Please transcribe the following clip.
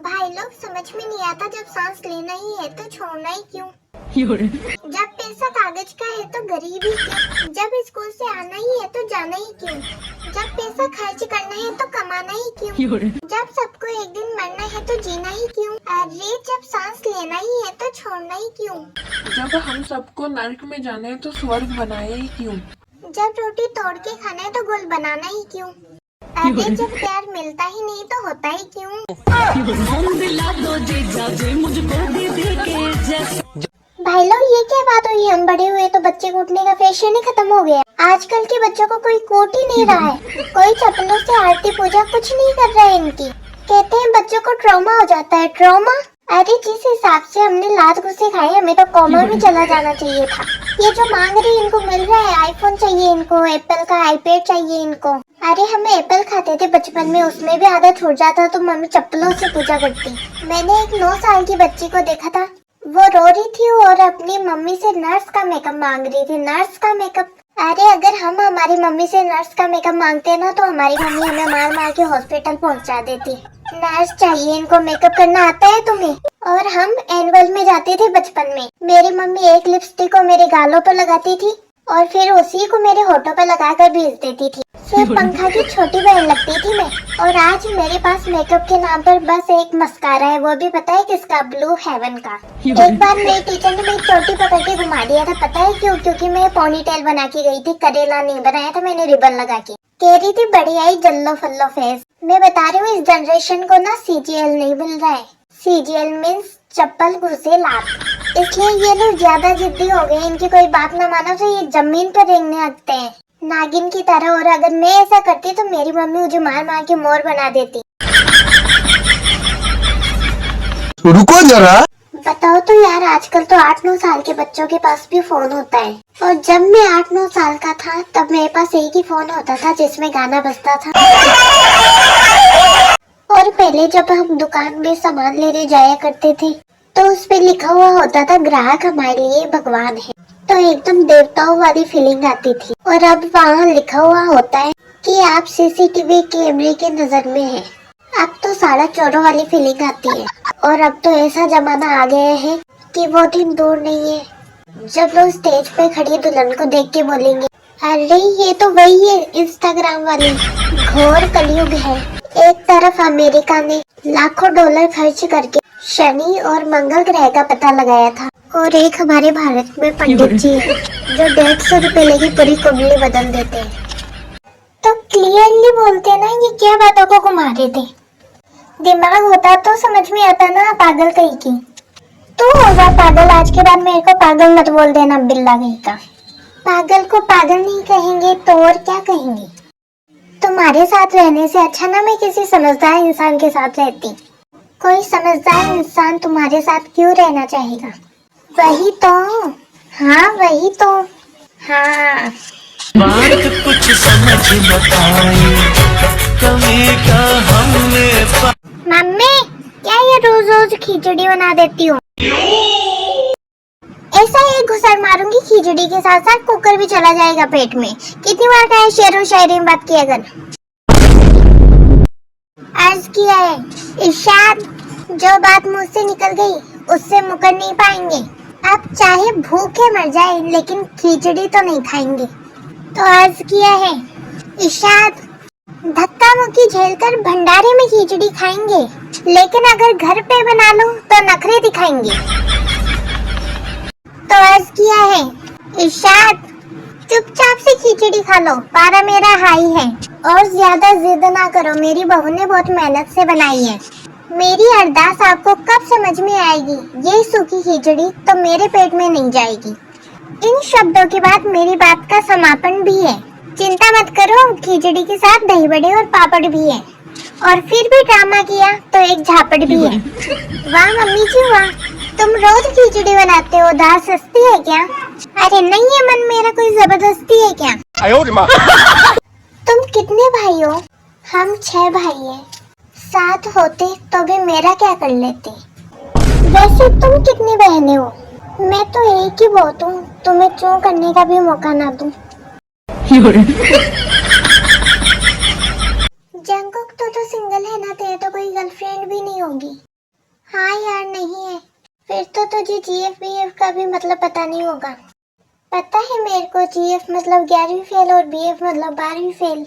भाई लोग समझ में नहीं आता, जब सांस लेना ही है तो छोड़ना ही क्यों। जब पैसा कागज का है तो गरीबी क्यों। जब स्कूल से आना ही है तो जाना ही क्यों। जब पैसा खर्च करना है तो कमाना ही क्यों। जब सबको एक दिन मरना है तो जीना ही क्यों। अरे जब सांस लेना ही है तो छोड़ना ही क्यों। जब हम सबको नर्क में जाना है तो स्वर्ग बनाए ही क्यों। जब रोटी तोड़ के खाना है तो गोल बनाना ही क्यों। अरे जब प्यार मिलता ही नहीं तो होता ही क्यों। भाई लोग ये क्या बात हुई, हम बड़े हुए तो बच्चे कूटने का फैशन ही खत्म हो गया। आजकल के बच्चों को कोई कूट ही नहीं रहा है, कोई चप्पलों से आरती पूजा कुछ नहीं कर रहा है इनकी। कहते हैं बच्चों को ट्रॉमा हो जाता है। ट्रॉमा? अरे जिस हिसाब से हमने लात घुसे खाए, हमें तो कोमा में चला जाना चाहिए था। ये जो मांग रही इनको मिल रहा है, आईफोन चाहिए इनको, एप्पल का आईपैड चाहिए इनको। अरे हम एप्पल खाते थे बचपन में, उसमें भी आधा छूट जाता तो मम्मी चप्पलों से पूजा करती। मैंने एक 9 साल की बच्ची को देखा था, वो रो रही थी और अपनी मम्मी से नर्स का मेकअप मांग रही थी। नर्स का मेकअप? अरे अगर हम हमारी मम्मी से नर्स का मेकअप मांगते ना तो हमारी मम्मी हमें मार मार के हॉस्पिटल पहुंचा देती। नर्स चाहिए इनको, मेकअप करना आता है तुम्हें? और हम एनुअल में जाते थे बचपन में, मेरी मम्मी एक लिपस्टिक को मेरे गालों पर लगाती थी और फिर उसी को मेरे होठों पर लगाकर भेज देती थी। फिर पंखा की छोटी बहन लगती थी मैं। और आज मेरे पास मेकअप के नाम पर बस एक मस्कारा है, वो भी पता है किसका? ब्लू हेवन का। एक बार मेरी टीचर ने मेरी चोटी पकड़ के घुमा दिया था, पता है क्यों? क्योंकि मैं पोनी टेल बना के गई थी, करेला नहीं बनाया था मैंने, रिबन लगा के। कह रही थी बढ़िया ही जल्लो फल्लो फेस। मैं बता रही हूँ इस जनरेशन को ना CGL नहीं मिल रहा है। CGL मीन्स चप्पल घुसे लात। इसलिए ये लोग ज्यादा जिद्दी हो गए, इनकी कोई बात ना मानो तो ये जमीन पर रेंगने लगते हैं नागिन की तरह। और अगर मैं ऐसा करती तो मेरी मम्मी मुझे मार मार के मोर बना देती। रुको जरा। बताओ तो यार, आजकल तो 8-9 साल के बच्चों के पास भी फोन होता है। और जब मैं 8-9 साल का था तब मेरे पास एक ही फोन होता था जिसमें गाना बजता था। और पहले जब हम दुकान में सामान लेने जाया करते थे तो उस पे लिखा हुआ होता था ग्राहक हमारे लिए भगवान है, तो एकदम देवताओं वाली फीलिंग आती थी। और अब वहाँ लिखा हुआ होता है कि आप CCTV कैमरे के नजर में हैं। अब तो सारा चोरों वाली फीलिंग आती है। और अब तो ऐसा जमाना आ गया है कि वो दिन दूर नहीं है जब लोग स्टेज पे खड़ी दुल्हन को देख के बोलेंगे अरे ये तो वही है इंस्टाग्राम वाली। घोर कलयुग है। एक तरफ अमेरिका ने लाखों डॉलर खर्च करके शनि और मंगल ग्रह का पता लगाया था, और एक हमारे भारत में पंडित जी है जो 150 रुपए लेके पूरी कुंडली बदल देते हैं। तो क्लियरली बोलते ना, ये क्या बातों को घुमा रहे थे? दिमाग होता तो समझ में आता ना, पागल कहीं की। तू होगा पागल, आज के बाद मेरे को पागल मत बोल देना बिल्ला कहीं का। पागल को पागल नहीं कहेंगे तो और क्या कहेंगे? तुम्हारे साथ रहने से अच्छा ना मैं किसी समझदार इंसान के साथ रहती। कोई समझदार इंसान तुम्हारे साथ क्यों रहना चाहेगा? वही तो, हाँ वही तो, हाँ। बात कुछ समझ न आई, कमी का हमने मम्मी क्या ये रोज रोज खिचड़ी बना देती हो? ऐसा एक घुसर मारूंगी खिचड़ी के साथ साथ कुकर भी चला जाएगा पेट में। कितनी बार कहा है शेर व शायरी में बात किया कर। अर्ज किया है इरशाद, जो बात मुंह से निकल गई उससे मुकर नहीं पाएंगे। आप चाहे भूखे मर जाए लेकिन खिचड़ी तो नहीं खाएंगे। तो अर्ज किया है इरशाद, धक्का मुक्की झेलकर भंडारे में खिचड़ी खाएंगे, लेकिन अगर घर पे बना लो तो नखरे दिखाएंगे। तो अर्ज किया है इरशाद, चुपचाप से खिचड़ी खा लो, पारा मेरा हाई है। और ज्यादा जिद ना करो, मेरी बहू ने बहुत मेहनत से बनाई है। मेरी अरदास आपको कब समझ में आएगी, ये सूखी खिचड़ी तो मेरे पेट में नहीं जाएगी। इन शब्दों के बाद मेरी बात का समापन भी है। चिंता मत करो, खिचड़ी के साथ दही बड़े और पापड़ भी है। और फिर भी ड्रामा किया तो एक झापड़ भी है। वाह मम्मी जी वाह, तुम रोज खिचड़ी बनाते हो, दाल सस्ती है क्या? अरे नहीं है मन मेरा, कोई जबरदस्ती है क्या? तुम कितने भाई हो? हम 6 भाई हैं। 7 होते तो भी मेरा क्या कर लेते। वैसे तुम कितनी बहनें हो? मैं तो एक ही बहुत हूँ, तुम्हें चूं करने का भी मौका ना दूं। जंगकुक तो सिंगल है ना, तेरे तो कोई गर्लफ्रेंड भी नहीं होगी। हाँ यार नहीं है। फिर तो तुझे जीएफ बीएफ का भी मतलब पता नहीं होगा। पता है मेरे को, जीएफ मतलब 11वीं फेल और बीएफ मतलब 12वीं फेल।